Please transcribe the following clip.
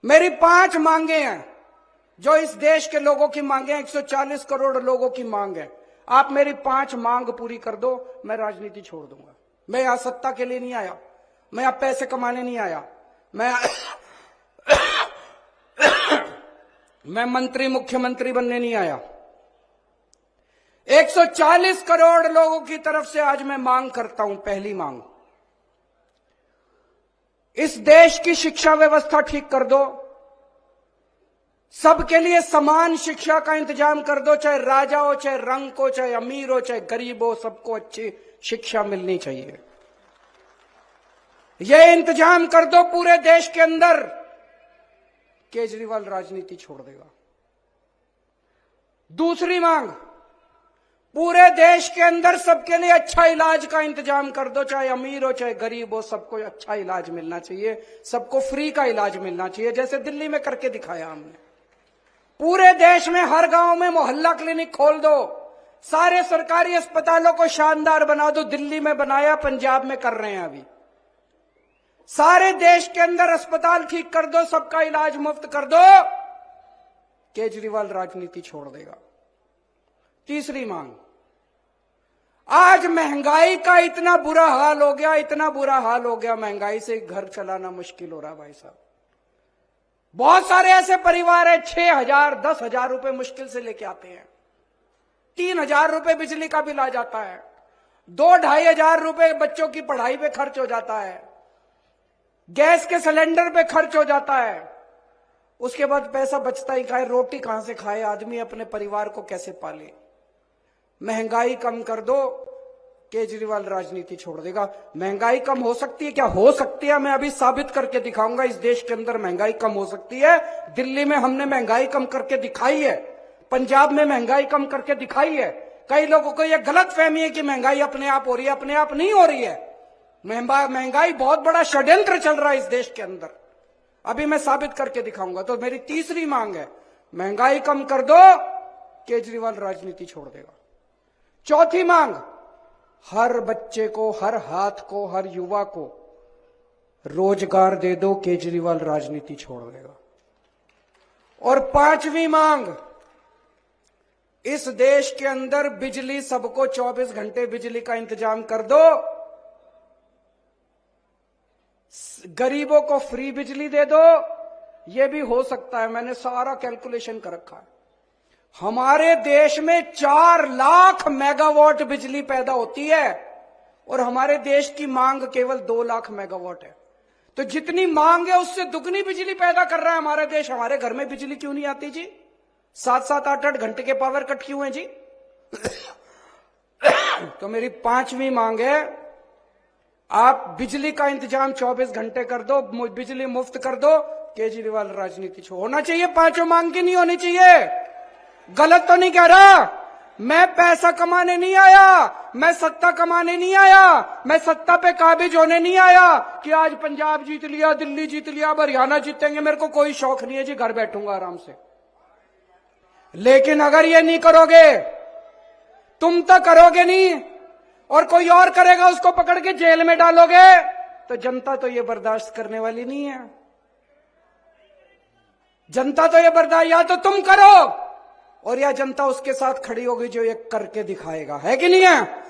मेरी 5 मांगे हैं जो इस देश के लोगों की मांगे हैं, 140 करोड़ लोगों की मांग है। आप मेरी 5 मांग पूरी कर दो, मैं राजनीति छोड़ दूंगा। मैं यहां सत्ता के लिए नहीं आया, मैं यहां पैसे कमाने नहीं आया, मैं मंत्री मुख्यमंत्री बनने नहीं आया। 140 करोड़ लोगों की तरफ से आज मैं मांग करता हूं। पहली मांग, इस देश की शिक्षा व्यवस्था ठीक कर दो, सबके लिए समान शिक्षा का इंतजाम कर दो, चाहे राजा हो, चाहे रंग हो, चाहे अमीर हो, चाहे गरीब हो, सबको अच्छी शिक्षा मिलनी चाहिए। यह इंतजाम कर दो पूरे देश के अंदर, केजरीवाल राजनीति छोड़ देगा। दूसरी मांग, पूरे देश के अंदर सबके लिए अच्छा इलाज का इंतजाम कर दो, चाहे अमीर हो, चाहे गरीब हो, सबको अच्छा इलाज मिलना चाहिए, सबको फ्री का इलाज मिलना चाहिए, जैसे दिल्ली में करके दिखाया हमने। पूरे देश में हर गांव में मोहल्ला क्लिनिक खोल दो, सारे सरकारी अस्पतालों को शानदार बना दो। दिल्ली में बनाया, पंजाब में कर रहे हैं अभी। सारे देश के अंदर अस्पताल ठीक कर दो, सबका इलाज मुफ्त कर दो, केजरीवाल राजनीति छोड़ देगा। तीसरी मांग, आज महंगाई का इतना बुरा हाल हो गया, इतना बुरा हाल हो गया, महंगाई से घर चलाना मुश्किल हो रहा भाई साहब। बहुत सारे ऐसे परिवार है 6,000 10,000 रुपए मुश्किल से लेके आते हैं, 3,000 रुपए बिजली का बिल आ जाता है, 2-2,500 रुपए बच्चों की पढ़ाई पे खर्च हो जाता है, गैस के सिलेंडर पे खर्च हो जाता है। उसके बाद पैसा बचता ही खाए, रोटी कहां से खाए आदमी, अपने परिवार को कैसे पाले। महंगाई कम कर दो, केजरीवाल राजनीति छोड़ देगा। महंगाई कम हो सकती है क्या? हो सकती है, मैं अभी साबित करके दिखाऊंगा। इस देश के अंदर महंगाई कम हो सकती है। दिल्ली में हमने महंगाई कम करके दिखाई है, पंजाब में महंगाई कम करके दिखाई है। कई लोगों को यह गलत फहमी है कि महंगाई अपने आप हो रही है, अपने आप नहीं हो रही है। महंगाई बहुत बड़ा षड्यंत्र चल रहा है इस देश के अंदर, अभी मैं साबित करके दिखाऊंगा। तो मेरी तीसरी मांग है, महंगाई कम कर दो, केजरीवाल राजनीति छोड़ देगा। चौथी मांग, हर बच्चे को, हर हाथ को, हर युवा को रोजगार दे दो, केजरीवाल राजनीति छोड़ देगा। और पांचवी मांग, इस देश के अंदर बिजली सबको 24 घंटे बिजली का इंतजाम कर दो, गरीबों को फ्री बिजली दे दो। यह भी हो सकता है, मैंने सारा कैलकुलेशन कर रखा है। हमारे देश में 4 लाख मेगावाट बिजली पैदा होती है और हमारे देश की मांग केवल 2 लाख मेगावाट है। तो जितनी मांग है उससे दुगनी बिजली पैदा कर रहा है हमारा देश। हमारे घर में बिजली क्यों नहीं आती जी? 7-7 8-8 घंटे के पावर कट क्यों है जी? तो मेरी पांचवी मांग है, आप बिजली का इंतजाम 24 घंटे कर दो, बिजली मुफ्त कर दो, केजरीवाल राजनीति होना चाहिए। पांचों मांग की नहीं होनी चाहिए। गलत तो नहीं कह रहा, मैं पैसा कमाने नहीं आया, मैं सत्ता कमाने नहीं आया, मैं सत्ता पे काबिज होने नहीं आया कि आज पंजाब जीत लिया, दिल्ली जीत लिया, अब हरियाणा जीतेंगे। मेरे को कोई शौक नहीं है जी, घर बैठूंगा आराम से। लेकिन अगर ये नहीं करोगे, तुम तो करोगे नहीं और कोई और करेगा, उसको पकड़ के जेल में डालोगे, तो जनता तो ये बर्दाश्त करने वाली नहीं है। जनता तो ये बर्दाश्त, या तो तुम करो और या जनता उसके साथ खड़ी होगी जो ये करके दिखाएगा, है कि नहीं है?